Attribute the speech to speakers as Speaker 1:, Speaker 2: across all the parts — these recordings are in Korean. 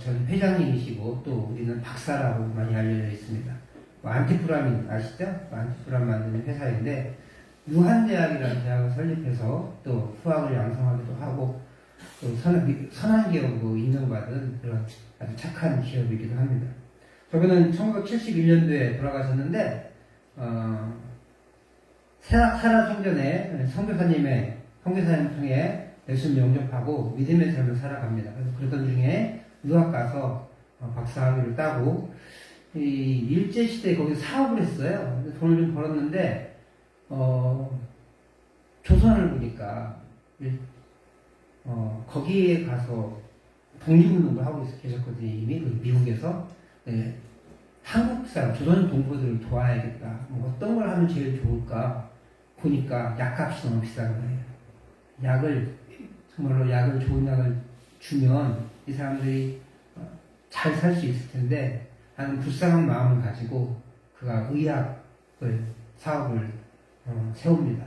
Speaker 1: 전 회장님이시고 또 우리는 박사라고 많이 알려져 있습니다. 안티프라민 아시죠? 안티프라민 만드는 회사인데 유한대학이라는 대학을 설립해서 또 수학을 양성하기도 하고 또 선한 기업으로 인정받은 그런 아주 착한 기업이기도 합니다. 저분은 1971년도에 돌아가셨는데 살아생전에 선교사님을 통해 예수님 영접하고 믿음의 삶을 살아갑니다. 그래서 그러던 중에 유학 가서 박사학위를 따고 이 일제시대에 거기서 사업을 했어요. 돈을 좀 벌었는데 조선을 보니까 거기에 가서 독립운동을 하고 계셨거든요. 이미 미국에서. 네. 한국 사람, 조선 동포들을 도와야겠다. 뭐 어떤 걸 하면 제일 좋을까 보니까 약값이 너무 비싼 거예요. 정말로 좋은 약을 주면 이 사람들이 잘 살 수 있을 텐데 하는 불쌍한 마음을 가지고 그가 의학을 사업을 세웁니다.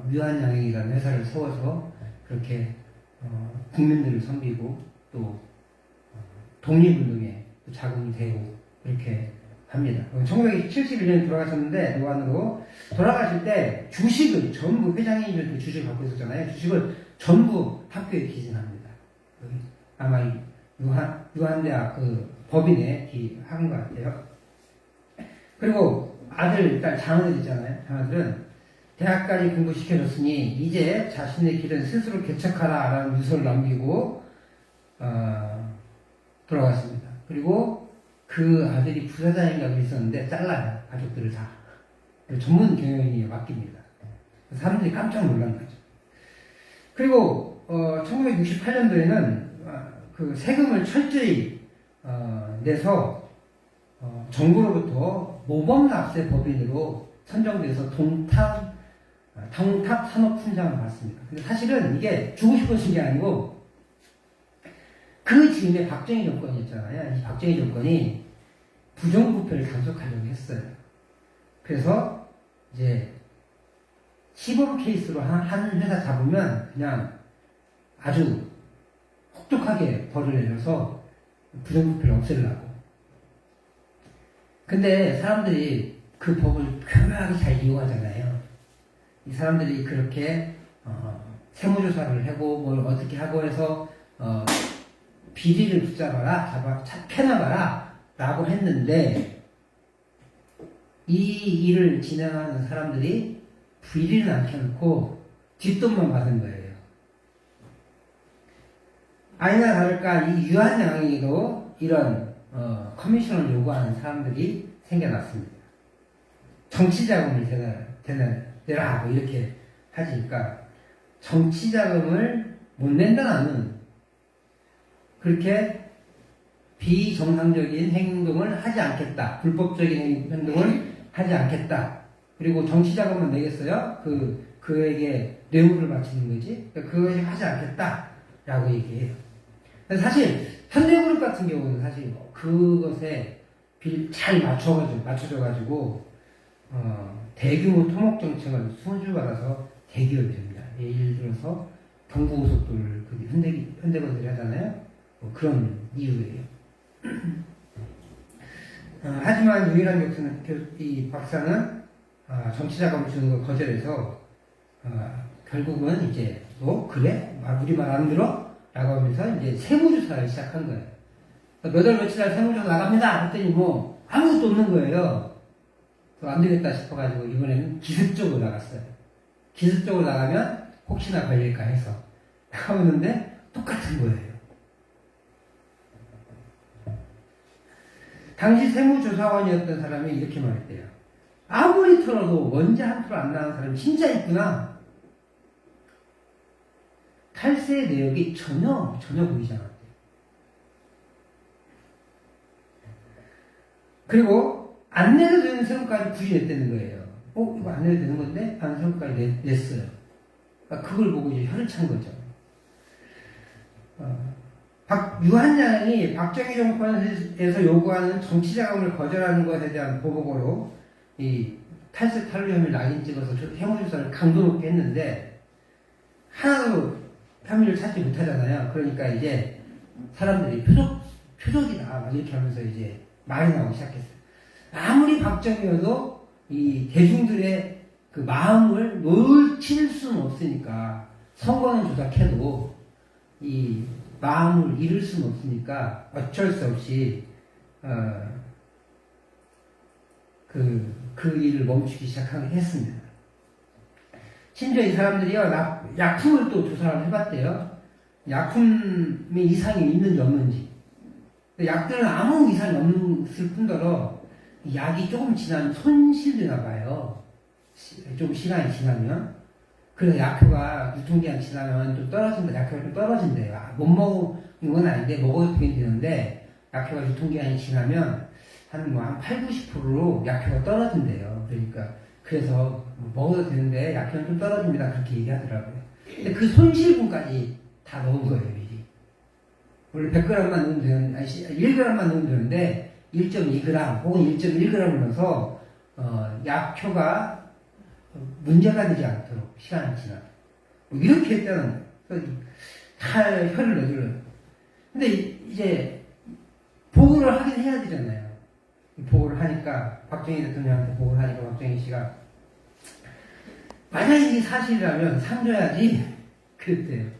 Speaker 1: 유한양행이라는 회사를 세워서 그렇게 국민들을 섬기고 또 독립운동에 자금이 되고 그렇게 합니다. 1971년에 돌아가셨는데 노안으로 돌아가실 때 주식을 전부 회장님이 주식을 갖고 있었잖아요. 주식을 전부 학교에 기증합니다. 아마 유한대학 법인에 한 것 같아요. 그리고 아들, 딸, 자녀들 있잖아요. 자녀들은 대학까지 공부시켜줬으니 이제 자신의 길은 스스로 개척하라 라는 유서를 남기고 돌아갔습니다. 그리고 그 아들이 부사장인가 있었는데 잘라요. 가족들을 다. 전문 경영인이 맡깁니다. 사람들이 깜짝 놀란 거죠. 그리고 1968년도에는 그 세금을 철저히 내서 정부로부터 모범납세 법인으로 선정돼서 동탑 산업훈장을 받습니다. 근데 사실은 이게 주고 싶어진 게 아니고 그 즈음에 박정희 정권이었잖아요. 이 박정희 정권이 부정부패를 단속하려고 했어요. 그래서 이제 시범 케이스로 한 회사 잡으면 그냥 아주 혹독하게 벌을 내려서 부정부패를 없애려고. 근데 사람들이 그 법을 교묘하게 잘 이용하잖아요. 이 사람들이 그렇게 세무조사를 하고 뭘 어떻게 하고 해서 비리를 붙잡아라, 캐나봐라 라고 했는데 이 일을 진행하는 사람들이 비리는 안 켜놓고 뒷돈만 받은 거예요. 아니나 다를까 이 유한양행이도 이런 커미션을 요구하는 사람들이 생겨났습니다. 정치자금을 내라 뭐 이렇게 하니까 정치자금을 못 낸다 나는 그렇게 비정상적인 행동을 하지 않겠다. 불법적인 행동을 하지 않겠다. 그리고 정치자금만 내겠어요? 그에게 뇌물을 바치는 거지. 그것을 하지 않겠다. 라고 얘기해요. 사실, 현대그룹 같은 경우는 사실 그것에 잘 맞춰져가지고, 대규모 토목정책을 수주받아서 대기업이 됩니다. 예를 들어서 경부고속도로를 현대건설이 하잖아요. 그런 이유예요. 하지만 유일한 이 박사는 정치자금을 주는 걸 거절해서 결국은 이제 그래? 우리 말 안 들어? 라고 하면서 이제 세무조사를 시작한 거예요. 몇 월 며칠 날 세무조사 나갑니다. 그랬더니 아무것도 없는 거예요. 안 되겠다 싶어가지고 이번에는 기습적으로 나갔어요. 기습적으로 나가면 혹시나 걸릴까 해서 나가보는데 똑같은 거예요. 당시 세무조사관이었던 사람이 이렇게 말했대요. 아무리 털어도 먼지 한 톨 안 나는 사람이 진짜 있구나. 탈세 내역이 전혀 보이지 않았대요. 그리고 안 내도 되는 세금까지 굳이 냈다는 거예요. 이거 안 내도 되는 건데? 하는 세금까지 냈어요. 그러니까 그걸 보고 이제 혀를 찬 거죠. 유한양이 박정희 정권에서 요구하는 정치자금을 거절하는 것에 대한 보복으로 이 탈세 탈루 혐의를 낙인 찍어서 세무조사를 강도 높게 했는데 하나도 혐의를 찾지 못하잖아요. 그러니까 이제 사람들이 표적이다. 막 이렇게 하면서 이제 말이 나오기 시작했어요. 아무리 박정희여도 이 대중들의 그 마음을 놓칠 수는 없으니까, 선거는 조작해도 이 마음을 잃을 수는 없으니까 어쩔 수 없이 그 일을 멈추기 시작했습니다. 심지어 이 사람들이요, 약품을 또 조사를 해봤대요. 약품의 이상이 있는지 없는지. 약들은 아무 이상이 없을 뿐더러 약이 조금 지나면 손실되나 봐요. 좀 시간이 지나면. 그래서 약효가 유통기한 지나면 좀 떨어진다. 약효가 좀 떨어진대요. 못 먹는 건 아닌데 먹어도 되는데 약효가 유통기한이 지나면 한 8, 90%로 약효가 떨어진대요. 그러니까 그래서 먹어도 되는데 약효는 좀 떨어집니다. 그렇게 얘기하더라고요. 근데 그 손실분까지 다 넣은 거예요, 미리. 원래 100g만 넣으면 되는, 아니 1g만 넣으면 되는데 1.2g 혹은 1.1g을 넣어서 약효가 문제가 되지 않도록 시간이 지나. 이렇게 했다는 거예요. 다 혀를 넣어줘요. 근데 이제 보고를 하긴 해야 되잖아요. 보고를 하니까 박정희 대통령한테 보고를 하니까 박정희 씨가 만약 이게 사실이라면 상 줘야지 그랬대요.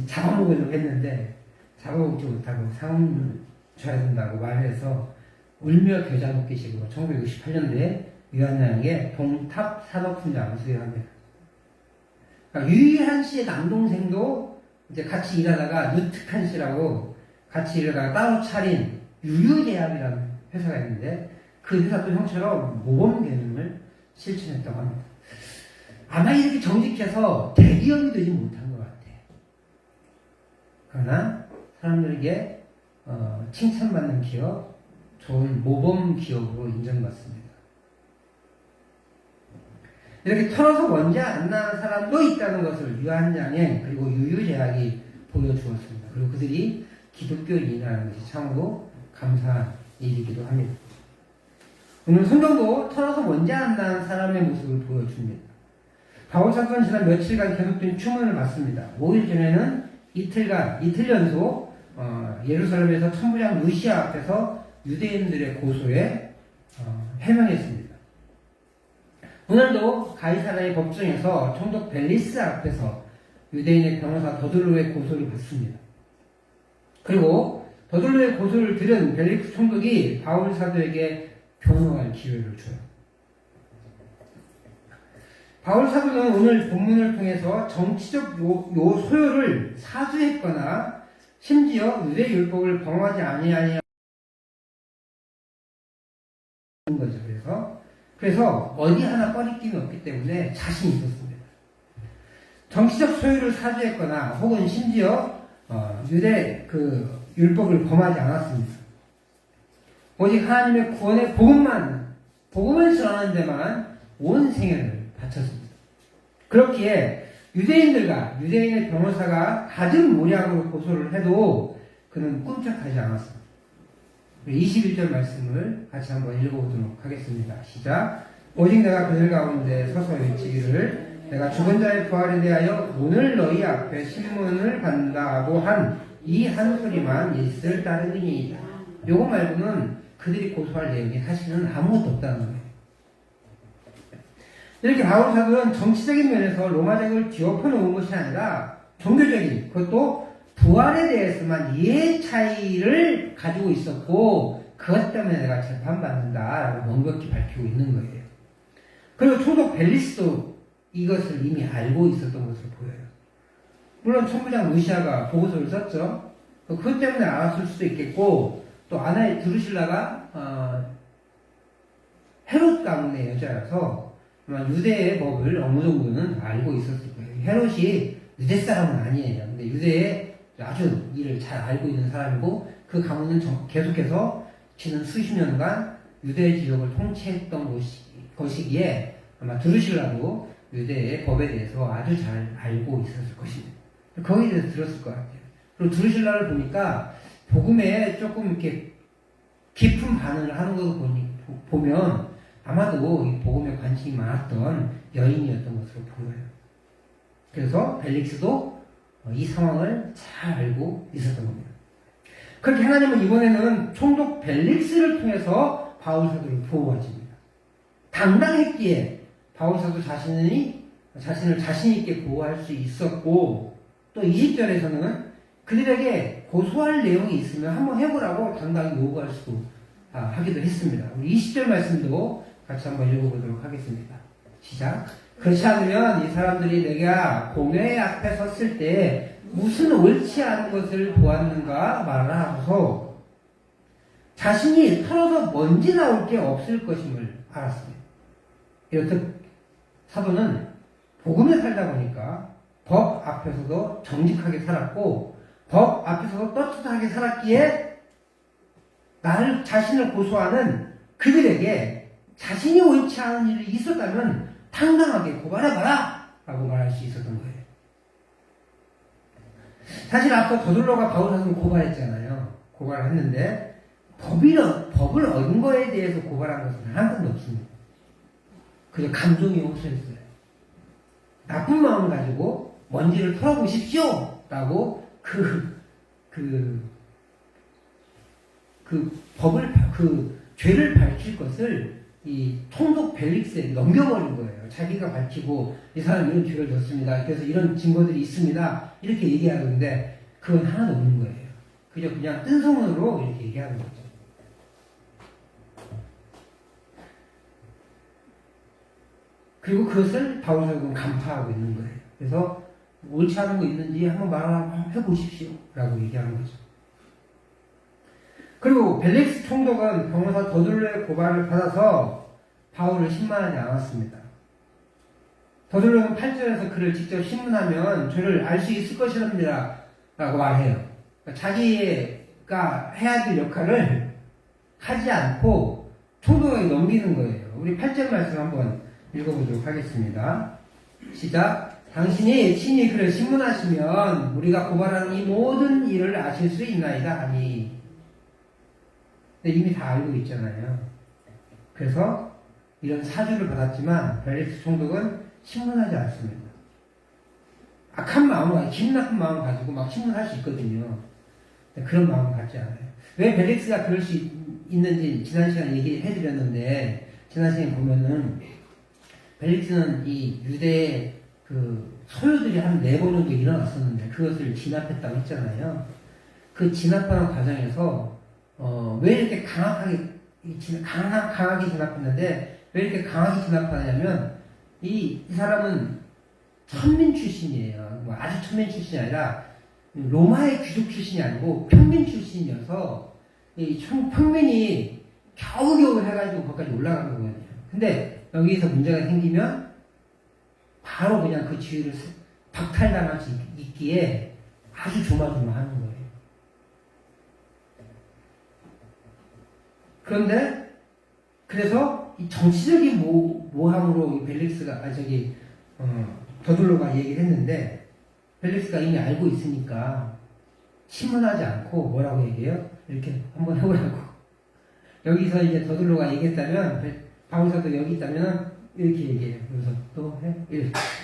Speaker 1: 잡아먹으려고 했는데 잡아먹지 못하고 상 줘야 된다고 말해서 울며 겨자 먹기식으로 1968년도에 유한양에게 동탑 산업훈장을 수여합니다. 그러니까 유희한 씨의 남동생도 이제 같이 일하다가 유특한 씨라고 같이 일하다가 따로 차린 유유제약이라는 회사가 있는데 그 회사도 형처럼 모범 개념을 실천했다고 합니다. 아마 이렇게 정직해서 대기업이 되지 못한 것 같아요. 그러나 사람들에게 칭찬받는 기업, 좋은 모범 기업으로 인정받습니다. 이렇게 털어서 먼지 안 나는 사람도 있다는 것을 유한양행 그리고 유유제약이 보여주었습니다. 그리고 그들이 기독교인이라는 것이 참으로 감사한 일이기도 합니다. 오늘 성경도 털어서 먼지 안 나는 사람의 모습을 보여줍니다. 바울 사도는 지난 며칠간 계속된 추문을 받습니다. 5일 전에는 이틀 연속 예루살렘에서 천부장 루시아 앞에서 유대인들의 고소에 해명했습니다. 오늘도 가이사라의 법정에서 총독 벨리스 앞에서 유대인의 변호사 더둘로의 고소를 받습니다. 그리고 더둘로의 고소를 들은 벨리스 총독이 바울 사도에게 변호할 기회를 줘요. 바울 사도는 오늘 본문을 통해서 정치적 소요를 사주했거나 심지어 유대 율법을 범하지 아니하는 거죠. 그래서 어디 하나 꺼리낌이 없기 때문에 자신이 있었습니다. 정치적 소유를 사주했거나 혹은 심지어 유대 그 율법을 범하지 않았습니다. 오직 하나님의 구원의 복음을 전하는 데만 온 생애를 바쳤습니다. 그렇기에 유대인의 변호사가 가진 모략으로 고소를 해도 그는 꿈쩍하지 않았습니다. 21절 말씀을 같이 한번 읽어보도록 하겠습니다. 시작. 오직 내가 그들 가운데 서서 외치기를 내가 죽은 자의 부활에 대하여 오늘 너희 앞에 신문을 간다고 한 이 한 소리만 있을 따름이니이다. 요거 말고는 그들이 고소할 내용이 사실은 아무것도 없다는 거예요. 이렇게 바울 사도는 정치적인 면에서 로마적을 뒤엎어 놓은 것이 아니라 종교적인, 그것도 부활에 대해서만 이해 차이를 가지고 있었고 그것 때문에 내가 재판받는다라고 명백히 밝히고 있는 거예요. 그리고 총독 벨리스도 이것을 이미 알고 있었던 것으로 보여요. 물론 천부장 루시아가 보고서를 썼죠. 그것 때문에 알았을 수도 있겠고 또 아내 드루실라가 헤롯 가문의 여자라서 유대의 법을 어느 정도는 알고 있었을 거예요. 헤롯이 유대 사람은 아니에요. 근데 유대의 아주 일을 잘 알고 있는 사람이고 그 가문은 계속해서 지난 수십 년간 유대 지역을 통치했던 것이기에 아마 드루실라도 유대의 법에 대해서 아주 잘 알고 있었을 것입니다. 거기에 대해서 들었을 것 같아요. 그리고 드루실라를 보니까 복음에 조금 이렇게 깊은 반응을 하는 것을 보면 아마도 이 복음에 관심이 많았던 여인이었던 것으로 보여요. 그래서 벨릭스도 이 상황을 잘 알고 있었던 겁니다. 그렇게 하나님은 이번에는 총독 벨릭스를 통해서 바울 사도를 보호하십니다. 당당했기에 바울 사도 자신을 자신 있게 보호할 수 있었고, 또 20절에서는 그들에게 고소할 내용이 있으면 한번 해보라고 당당히 요구할 수 하기도 했습니다. 우리 20절 말씀도 같이 한번 읽어보도록 하겠습니다. 시작. 그렇지 않으면 이 사람들이 내가 공회 앞에 섰을 때 무슨 옳지 않은 것을 보았는가 말하라 하고서 자신이 털어서 먼지 나올 게 없을 것임을 알았습니다. 이렇듯 사도는 복음에 살다 보니까 법 앞에서도 정직하게 살았고 법 앞에서도 떳떳하게 살았기에 나를 자신을 고소하는 그들에게 자신이 옳지 않은 일이 있었다면 당당하게 고발해봐라 라고 말할 수 있었던 거예요. 사실 앞서 더둘러가 바울사도는 고발했잖아요. 고발을 했는데 법을 어긴 거에 대해서 고발한 것은 한 번도 없습니다. 그저 감정이 호소했어요. 나쁜 마음 가지고 먼지를 털어보십시오 라고 죄를 밝힐 것을 이 총독 벨릭스에 넘겨버린 거예요. 자기가 밝히고 이 사람 이런 죄를 졌습니다. 그래서 이런 증거들이 있습니다. 이렇게 얘기하는데 그건 하나도 없는 거예요. 그냥 뜬소문으로 이렇게 얘기하는 거죠. 그리고 그것을 바울사도는 간파하고 있는 거예요. 그래서 옳지 않은 거 있는지 한번 말해보십시오 라고 얘기하는 거죠. 그리고 벨릭스 총독은 변호사 더둘러의 고발을 받아서 바울을 신문하지 않았습니다. 더둘러는 8절에서 그를 직접 신문하면 죄를 알 수 있을 것이랍니다 라고 말해요. 그러니까 자기가 해야 될 역할을 하지 않고 총독에게 넘기는 거예요. 우리 8절 말씀 한번 읽어보도록 하겠습니다. 시작. 당신이 친히 그를 신문하시면 우리가 고발하는 이 모든 일을 아실 수 있나이다 하니. 근데 이미 다 알고 있잖아요. 그래서 이런 사주를 받았지만 벨릭스 총독은 신문하지 않습니다. 악한 마음, 기분 나쁜 마음 가지고 막 신문할 수 있거든요. 그런 마음 갖지 않아요. 왜 벨릭스가 그럴 수 있는지 지난 시간에 얘기해드렸는데, 지난 시간에 보면은 벨릭스는 이 유대의 소유들이 한 4번 정도 일어났었는데 그것을 진압했다고 했잖아요. 그 진압하는 과정에서 왜 이렇게 강하게 진압했는데 왜 이렇게 강하게 진압하냐면 이 사람은 천민 출신이에요. 뭐 아주 천민 출신이 아니라 로마의 귀족 출신이 아니고 평민 출신이어서 이 평민이 겨우겨우 해가지고 거기까지 올라간 거거든요. 근데 여기서 문제가 생기면 바로 그냥 그 지위를 박탈당할 수 있기에 아주 조마조마하는 거예요. 그런데 그래서 이 정치적인 모함으로 이 벨릭스가 더둘러가 얘기를 했는데 벨릭스가 이미 알고 있으니까 신문하지 않고 뭐라고 얘기해요? 이렇게 한번 해보라고. 여기서 이제 더둘러가 얘기했다면 바울사도 여기 있다면 이렇게 얘기해요. 그래서 또 해?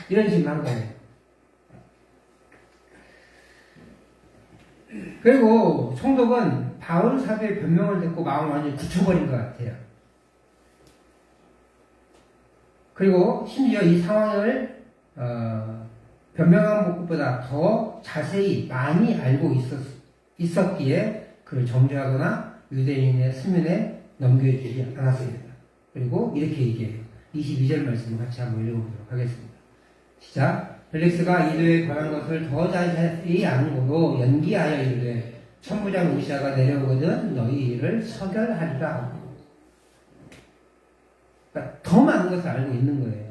Speaker 1: 이런 식으로 한 거예요. 그리고 총독은 바울사도의 변명을 듣고 마음을 완전히 굳혀버린 것 같아요. 그리고 심지어 이 상황을 변명한 것보다 더 자세히 많이 알고 있었기에 그를 정죄하거나 유대인의 수면에 넘겨주지 않았습니다. 그리고 이렇게 얘기해요. 22절 말씀을 같이 한번 읽어보도록 하겠습니다. 시작. 벨릭스가 이도에 관한 것을 더 자세히 아는고도 연기하여 이르되 천부장 루시아가 내려오거든 너희 일을 서결하리라 하고. 그러니까 더 많은 것을 알고 있는 거예요.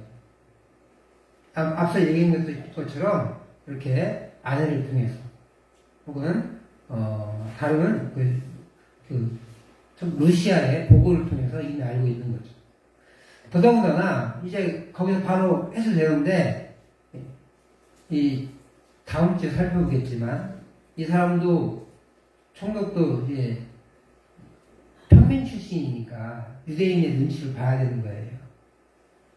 Speaker 1: 앞서 얘기한 것처럼 이렇게 아내를 통해서 혹은 다른 루시아의 보고를 통해서 이미 알고 있는 거죠. 더더군다나 이제 거기서 바로 해도 되는데 이 다음 주에 살펴보겠지만 이 사람도 총독도 이제 평민 출신이니까 유대인의 눈치를 봐야 되는 거예요.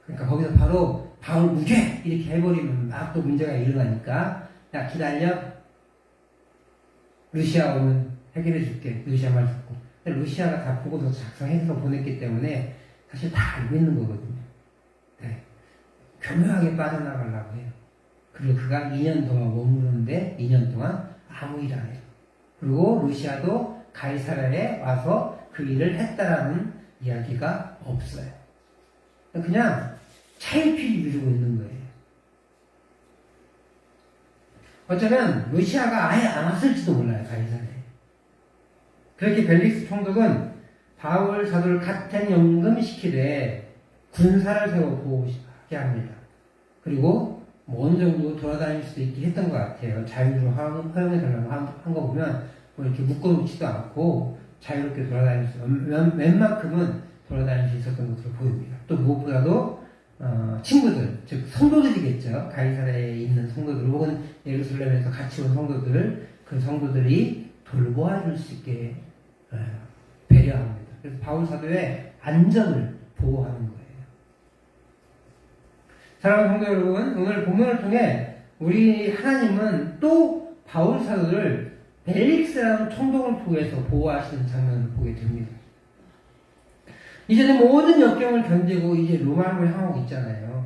Speaker 1: 그러니까 거기서 바로 바울 무죄 이렇게 해버리면 막 또 문제가 일어나니까 야 기다려 루시아 오면 해결해 줄게. 러시아 말 듣고. 근데 러시아가 다 보고서 작성해서 보냈기 때문에 사실 다 알고 있는 거거든요. 네. 교묘하게 빠져나가려고 해요. 그리고 그가 2년 동안 머무르는데 2년 동안 아무 일 안 해요. 그리고 러시아도 가이사랴에 와서 그 일을 했다라는 이야기가 없어요. 그냥 차일피일 미루고 있는 거예요. 어쩌면 러시아가 아예 안 왔을지도 몰라요, 가이사랴에. 그렇게 벨릭스 총독은 바울 사도를 같은 연금시키되 군사를 세워 보호하게 합니다. 그리고 뭐 어느 정도 돌아다닐 수 있게 했던 것 같아요. 자유로 허용해달라고 한 거 보면 뭐 이렇게 묶어놓지도 않고 자유롭게 돌아다닐 수, 웬만큼은 돌아다닐 수 있었던 것으로 보입니다. 또 무엇보다도 친구들, 즉 성도들이겠죠. 가이사랴에 있는 성도들 혹은 예루살렘에서 같이 온 성도들, 그 성도들이 돌보아 줄 수 있게 배려합니다. 그래서 바울 사도의 안전을 보호하는 거예요. 사랑하는 성도 여러분, 오늘 본문을 통해 우리 하나님은 또 바울 사도를 벨릭스라는 총독을 통해서 보호하시는 장면을 보게 됩니다. 이제는 모든 역경을 견디고 이제 로마로 향하고 있잖아요.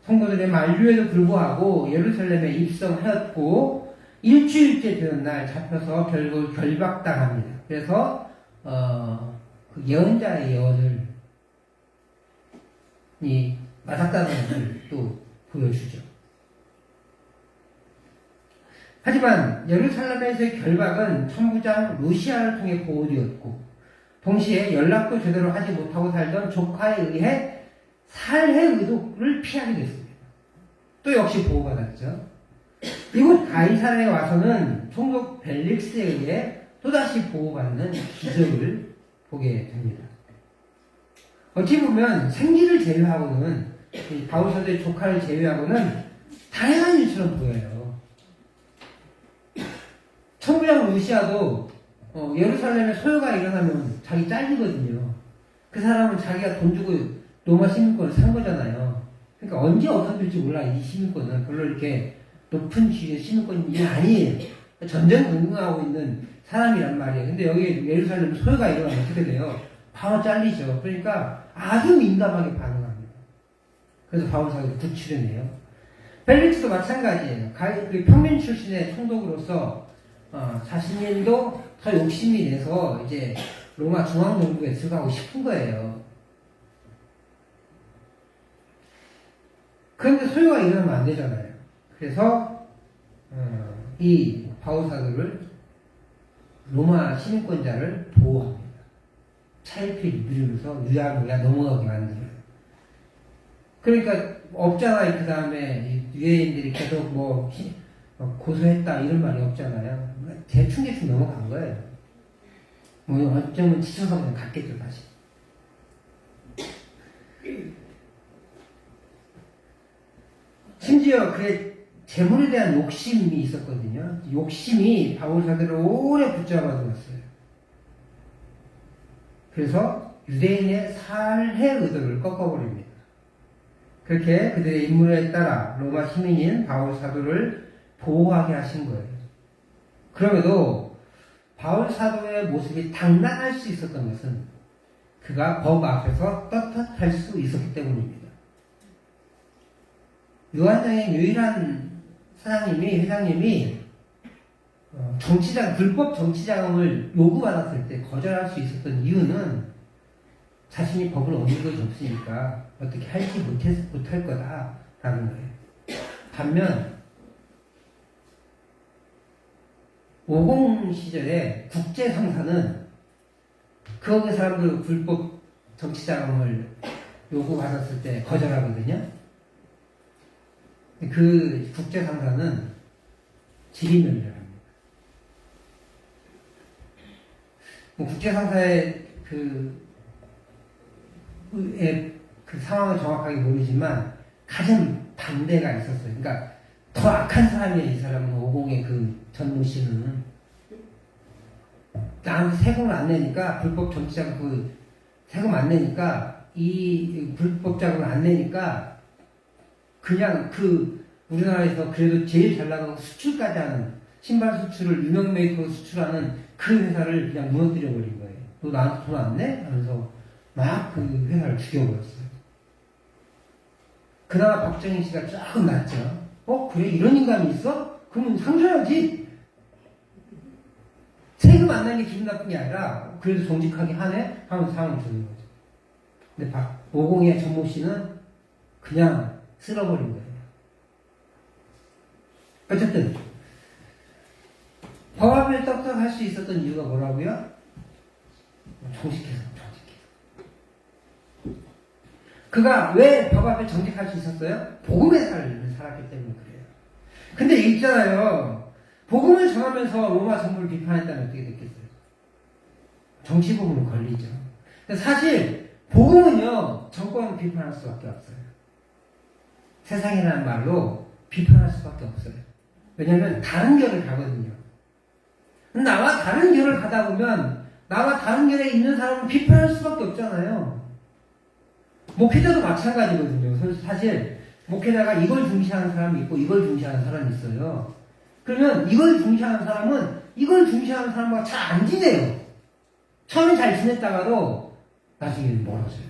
Speaker 1: 성도들의 만류에도 불구하고 예루살렘에 입성하였고 일주일째 되는 날 잡혀서 결국 결박당합니다. 그래서 그 예언자의 예언을 맞았다는 것을 또 보여주죠. 하지만 예루살렘에서의 결박은 천부장 루시아를 통해 보호되었고 동시에 연락도 제대로 하지 못하고 살던 조카에 의해 살해 의도를 피하게 됐습니다. 또 역시 보호받았죠. 이곳 가이사랴에 와서는 총독 벨릭스에 의해 또다시 보호받는 기적을 보게 됩니다. 어찌 보면 생기를 제외하고는 바울 사도의 조카를 제외하고는 다양한 일처럼 보여요. 천부장 루시아도 예루살렘에 소요가 일어나면 자기 잘리거든요. 그 사람은 자기가 돈 주고 로마 시민권을 산 거잖아요. 그러니까 언제 없어질지 몰라. 이 시민권은 별로 이렇게 높은 지위의 시민권이 아니에요. 전쟁 등등하고 있는 사람이란 말이에요. 근데 여기 예루살렘 소요가 일어나면 어떻게 돼요? 바로 잘리죠. 그러니까 아주 민감하게 반응합니다. 그래서 바울 사도를 구출해내요. 벨릭스도 마찬가지예요. 평민 출신의 총독으로서 자신도 더 욕심이 내서 이제 로마 중앙정부에 들어가고 싶은 거예요. 그런데 소요가 일어나면 안 되잖아요. 그래서 이 바울 사도를 로마 시민권자를 보호합니다. 차일피일 미루면서 유야무야 넘어가게 만들어요. 그러니까 없잖아요. 그 다음에 유해인들이 계속 고소했다 이런 말이 없잖아요. 대충 넘어간 거예요. 뭐 어쩌면 지쳐서 그냥 갔겠죠 다시. 심지어 그의 재물에 대한 욕심이 있었거든요. 욕심이 바울 사도를 오래 붙잡아 두었어요. 그래서 유대인의 살해 의도를 꺾어버립니다. 그렇게 그들의 임무에 따라 로마 시민인 바울 사도를 보호하게 하신 거예요. 그럼에도 바울 사도의 모습이 당당할 수 있었던 것은 그가 법 앞에서 떳떳할 수 있었기 때문입니다. 요한장의 유일한 회장님이 불법 정치자금을 요구받았을 때 거절할 수 있었던 이유는 자신이 법을 어긴 것이 없으니까 어떻게 할지 못할 거다라는 거예요. 반면 50 시절에 국제상사는 거기 사람들 불법 정치자금을 요구받았을 때 거절하거든요. 그 국제상사는 지리멸렬 합니다. 국제상사의 그 상황을 정확하게 모르지만 가장 반대가 있었어요. 그러니까 더 악한 사람이에요. 이 사람은 50의 그 전무 씨는 나한테 세금을 안 내니까 불법 정치자금 세금 안 내니까 이 불법 자금을 안 내니까 그냥 우리나라에서 그래도 제일 잘 나가고 수출까지 하는 신발 수출을 유명 메이커로 수출하는 그 회사를 그냥 무너뜨려 버린 거예요. 너 나한테 돈 안 내? 하면서 막 그 회사를 죽여버렸어요. 그나마 박정희 씨가 조금 낫죠. 그래? 이런 인간이 있어? 그러면 상줘야지. 세금 안 내는 게 기분 나쁜 게 아니라 그래도 정직하게 하네? 하면서 상을 주는 거죠. 근데 50의 전모 씨는 그냥 쓸어버린 거예요. 어쨌든 법 앞에 떡떡할 수 있었던 이유가 뭐라고요? 정직해서. 그가 왜 법 앞에 정직할 수 있었어요? 복음의 삶을 살았기 때문에 그래요. 근데 있잖아요. 복음을 전하면서 로마 정부를 비판했다면 어떻게 됐겠어요? 정치복음으로 걸리죠. 근데 사실 복음은요, 정권을 비판할 수밖에 없어요. 세상이라는 말로 비판할 수밖에 없어요. 왜냐하면 다른 결을 가거든요. 나와 다른 결을 가다 보면 나와 다른 결에 있는 사람을 비판할 수밖에 없잖아요. 목회자도 마찬가지거든요. 사실 목회자가 이걸 중시하는 사람이 있고 이걸 중시하는 사람이 있어요. 그러면 이걸 중시하는 사람은 이걸 중시하는 사람과 잘 안 지내요. 처음에 잘 지냈다가도 나중에는 멀어져요.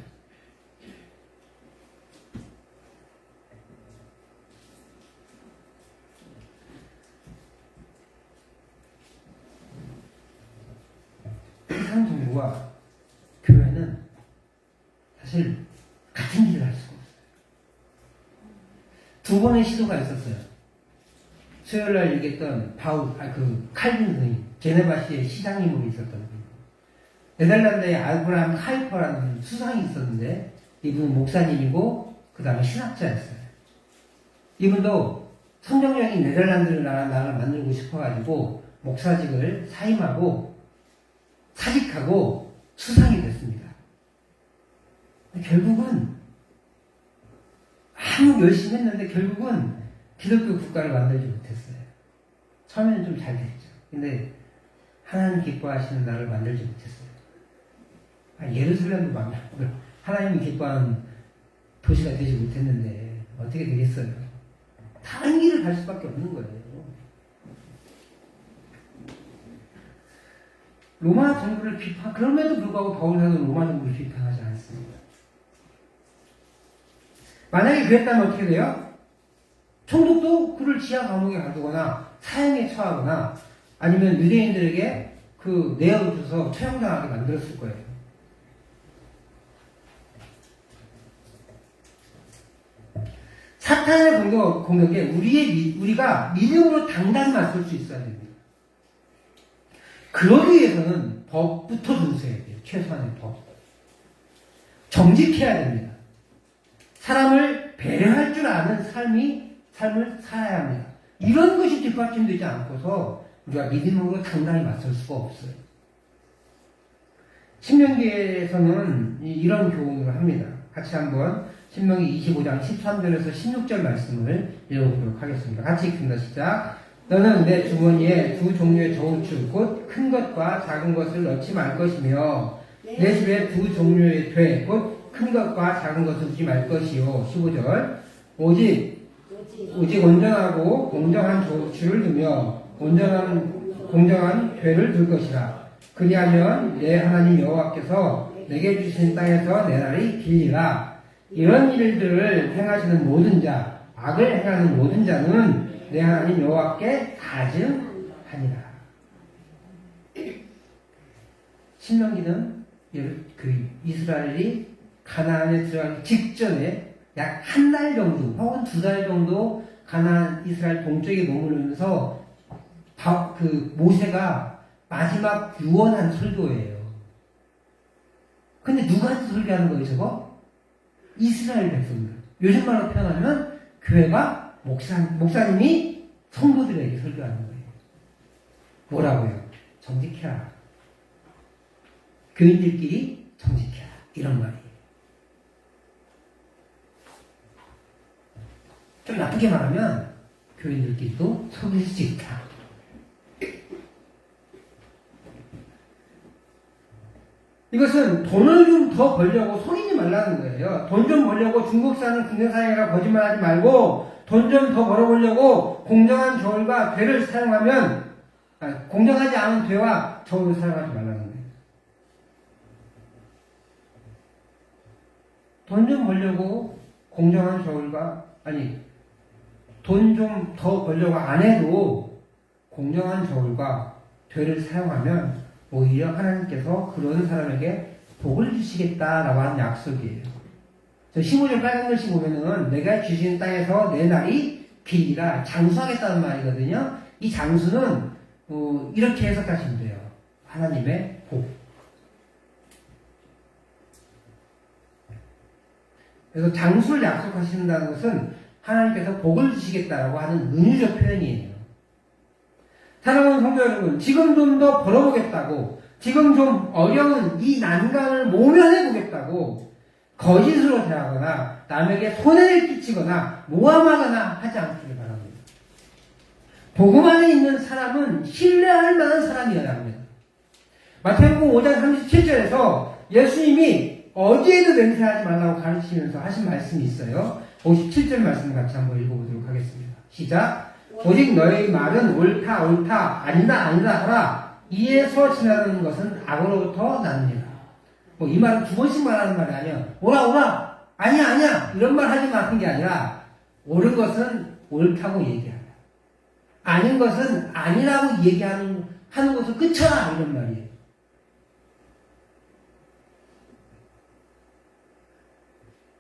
Speaker 1: 세상 정부와 교회는 사실 같은 길을 할 수가 없어요. 두 번의 시도가 있었어요. 수요일날 얘기했던 칼빈 선생님, 제네바시의 시장님으로 있었던 분. 네덜란드의 알브라함 카이퍼라는 수상이 있었는데 이분은 목사님이고 그 다음에 신학자였어요. 이분도 성경적인 네덜란드를 나라를 만들고 싶어가지고 목사직을 사임하고 사직하고 수상이 됐습니다. 결국은 아무 열심히 했는데 결국은 기독교 국가를 만들지 못했어요. 처음에는 좀 잘 됐죠. 근데 하나님 기뻐하시는 나라를 만들지 못했어요. 예루살렘도 만들고 하나님이 기뻐하는 도시가 되지 못했는데 어떻게 되겠어요? 다른 길을 갈 수밖에 없는 거예요. 로마 정부를 그럼에도 불구하고 바울 사도는 로마 정부를 비판하지 않습니다. 만약에 그랬다면 어떻게 돼요? 총독도 그를 지하 감옥에 가두거나 사형에 처하거나 아니면 유대인들에게 그 내역을 줘서 처형당하게 만들었을 거예요. 사탄의 공격에 우리가 믿음으로 당당히 맞설 수 있어야 됩니다. 그러기 위해서는 법부터 준수해야 돼요. 최소한의 법. 정직해야 됩니다. 사람을 배려할 줄 아는 삶을 살아야 합니다. 이런 것이 뒷받침되지 않고서 우리가 믿음으로 당당히 맞설 수가 없어요. 신명기에서는 이런 교훈을 합니다. 같이 한번 신명기 25장 13절에서 16절 말씀을 읽어보도록 하겠습니다. 같이 읽습니다. 시작. 너는 내 주머니에 두 종류의 저우추 곧 큰 것과 작은 것을 넣지 말 것이며 내 집에 두 종류의 돼 곧 큰 것과 작은 것을 두지 말 것이요. 15절. 오직 온전하고 공정한 저우추를 두며 공정한 되를 둘 것이라. 그리하면 내 하나님 여호와께서 내게 주신 땅에서 내 날이 길리라. 이런 일들을 행하시는 모든 자, 악을 행하는 모든 자는 내 하나님 여호와께 가증하니라. 신명기는 그 이스라엘이 가나안에 들어가기 직전에 약 한 달 정도 혹은 2달 정도 가나안 이스라엘 동쪽에 머무르면서 그 모세가 마지막 유언한 설교예요. 근데 누가 설교하는 거예요, 저거? 이스라엘 백성들. 요즘 말로 표현하면 교회가 목사님이 성도들에게 설교하는 거예요. 뭐라고요? 정직해라. 교인들끼리 정직해라. 이런 말이에요. 좀 나쁘게 말하면 교인들끼리도 속일 수 있다. 이것은 돈을 좀 더 벌려고 속이지 말라는 거예요. 돈 좀 벌려고 중국산은 국내산이라 거짓말하지 말고 돈 좀 더 벌어보려고 공정한 저울과 괴를 사용하면 공정하지 않은 죄와 저울을 사용하지 말라는 거예요. 돈 좀 벌려고 공정한 저울과, 돈 좀 더 벌려고 안 해도 공정한 저울과 죄를 사용하면 오히려 하나님께서 그런 사람에게 복을 주시겠다라고 하는 약속이에요. 저 15절 빨간 글씨 보면은 내가 주신 땅에서 내 날이 길이라 장수하겠다는 말이거든요. 이 장수는 이렇게 해석하시면 돼요. 하나님의 복. 그래서 장수를 약속하신다는 것은 하나님께서 복을 주시겠다라고 하는 은유적 표현이에요. 사랑하는 성도 여러분, 지금 좀 더 벌어보겠다고, 지금 좀 어려운 이 난관을 모면해보겠다고 거짓으로 대하거나 남에게 손해를 끼치거나 모함하거나 하지 않기를 바랍니다. 복음 안에 있는 사람은 신뢰할 만한 사람이어야 합니다. 마태복음 5장 37절에서 예수님이 어디에도 맹세하지 말라고 가르치면서 하신 말씀이 있어요. 57절 말씀 같이 한번 읽어보도록 하겠습니다. 시작. 오직 너의 말은 옳다 옳다 아니다 아니다 하라. 이에서 지나가는 것은 악으로부터 나느니라. 이 말은 두 번씩 말하는 말이 아니야. 오라 오라 아니야 아니야 이런 말 하지 마는 게 아니라 옳은 것은 옳다고 얘기하라. 아닌 것은 아니라고 얘기하는 것을 끝쳐라 이런 말이에요.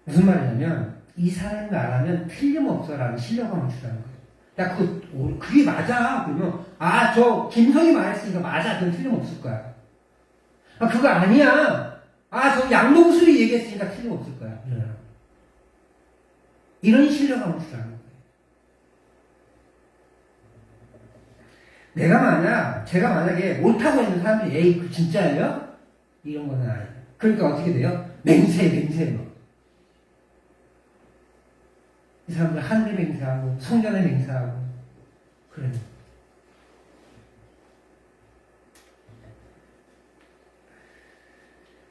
Speaker 1: 무슨 말이냐면 이 사람이 말하면 틀림없어라는 신뢰감을 주라는 거예요. 야, 그게 맞아. 그러면 저 김성이 말했으니까 맞아. 그건 틀림없을 거야. 그거 아니야. 저 양동술이 얘기했으니까 틀림없을 거야. 이런 신뢰감을 주라는 거예요. 제가 만약에 옳다고 했는 사람들이 에이 그 진짜예요? 이런 거는 아니에요. 그러니까 어떻게 돼요? 맹세. 이 사람들 하늘에 맹세하고 성전에 맹세하고 그래요.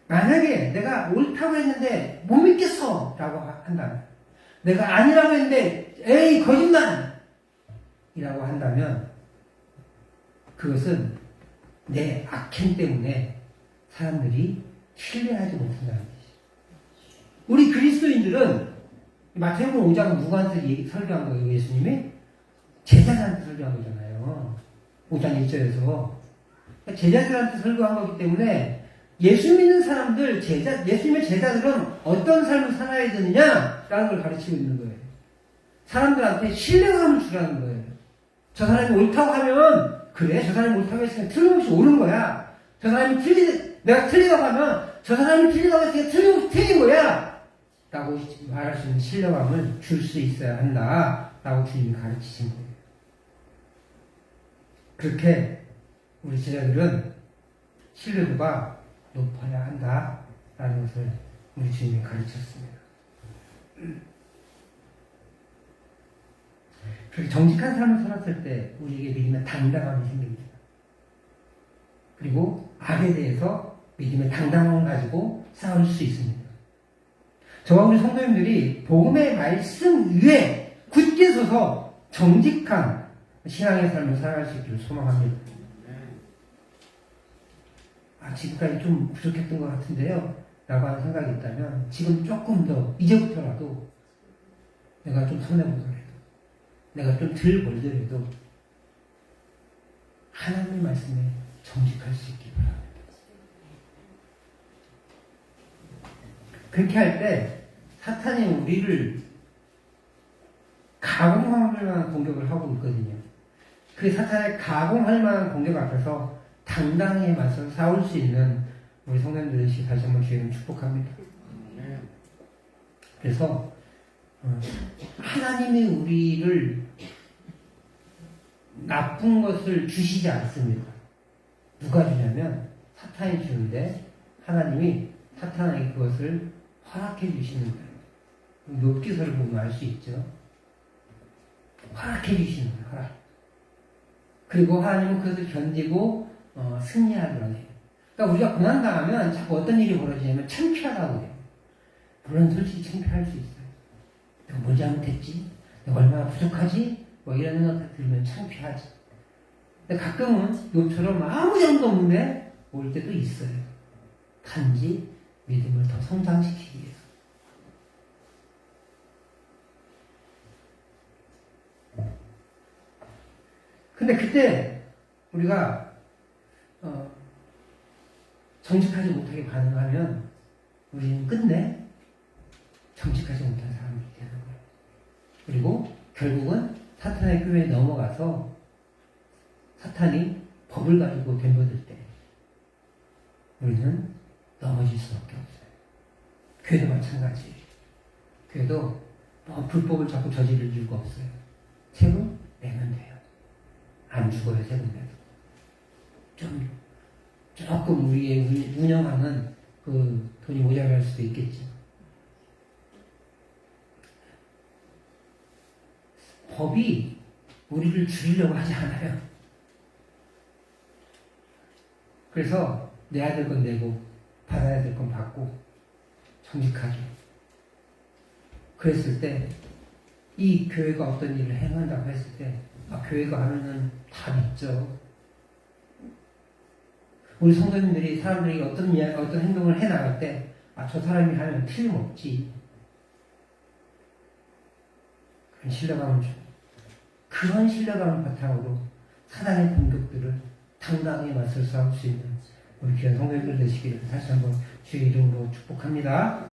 Speaker 1: 만약에 내가 옳다고 했는데 못 믿겠어 라고 한다면, 내가 아니라고 했는데 에이 거짓말 이라고 한다면 그것은 내 악행 때문에 사람들이 신뢰하지 못한다는 것이죠. 우리 그리스도인들은 마태복음 5장 누구한테 설교한 거예요? 예수님이? 제자들한테 설교한 거잖아요. 5장 1절에서. 제자들한테 설교한 거기 때문에 예수 믿는 사람들, 예수님의 제자들은 어떤 삶을 살아야 되느냐라는 걸 가르치고 있는 거예요. 사람들한테 신뢰감을 주라는 거예요. 저 사람이 옳다고 하면, 그래, 저 사람이 옳다고 했으니까 틀림없이 옳은 거야. 저 사람이 내가 틀리다고 하면, 저 사람이 틀리다고 했으니까 틀림없이 틀린 거야. 라고 말할 수 있는 신뢰감을 줄 수 있어야 한다. 라고 주님이 가르치신 거예요. 그렇게 우리 제자들은 신뢰도가 높아야 한다. 라는 것을 우리 주님이 가르쳤습니다. 그렇게 정직한 삶을 살았을 때 우리에게 믿음의 당당함이 생깁니다. 그리고 악에 대해서 믿음의 당당함을 가지고 싸울 수 있습니다. 저와 우리 성도님들이 복음의 말씀 위에 굳게 서서 정직한 신앙의 삶을 살아갈 수 있기를 소망합니다. 지금까지 좀 부족했던 것 같은데요 라고 하는 생각이 있다면 지금 조금 더 이제부터라도 내가 좀 손해보더라도 내가 좀 덜 벌더라도 하나님의 말씀에 정직할 수 있기 바랍니다. 그렇게 할 때 사탄이 우리를 가공할 만한 공격을 하고 있거든요. 그 사탄의 가공할 만한 공격 앞에서 당당히 맞서 싸울 수 있는 우리 성도님들 되시 다시 한번 주님을 축복합니다. 그래서 하나님이 우리를 나쁜 것을 주시지 않습니다. 누가 주냐면 사탄이 주는데 하나님이 사탄에게 그것을 허락해 주시는 거예요. 욥기서를 보면 알 수 있죠. 허락해 주시는 거예요. 허락. 그리고 하나님은 그것을 견디고 승리하더라고요. 그러니까 우리가 고난당하면 자꾸 어떤 일이 벌어지냐면 창피하다고 해요. 물론 솔직히 창피할 수 있어요. 내가 뭘 잘못했지? 내가 얼마나 부족하지? 이런 생각 들으면 창피하지. 근데 가끔은 요처럼 아무 점도 없는데 올 때도 있어요. 단지 믿음을 더 성장시키기 위해서. 근데 그때 우리가 정직하지 못하게 반응하면 우리는 끝내 정직하지 못한 사람이 되는 거예요. 그리고 결국은 사탄의 교회에 넘어가서 사탄이 법을 가지고 덤벼들 때 우리는 넘어질 수밖에 없어요. 교회도 마찬가지예요. 교회도 불법을 자꾸 저지를 이유가 없어요. 세금 내면 돼요. 안 죽어요, 세금 내도. 조금 우리의 운영하는 그 돈이 모자랄 수도 있겠죠. 법이 우리를 줄이려고 하지 않아요. 그래서 내야 될 건 내고 받아야 될 건 받고 정직하게. 그랬을 때 이 교회가 어떤 일을 행한다고 했을 때 교회가 하면은 다 믿죠. 우리 성도님들이 사람들이 어떤 행동을 해 나갈 때 저 사람이 하면 틀림없지. 그런 신뢰감을 줘. 그런 신뢰감을 바탕으로 사단의 공격들을 당당히 맞설 싸울 수 있는 우리 귀한 성도님들 되시기를 다시 한번 주의 이름으로 축복합니다.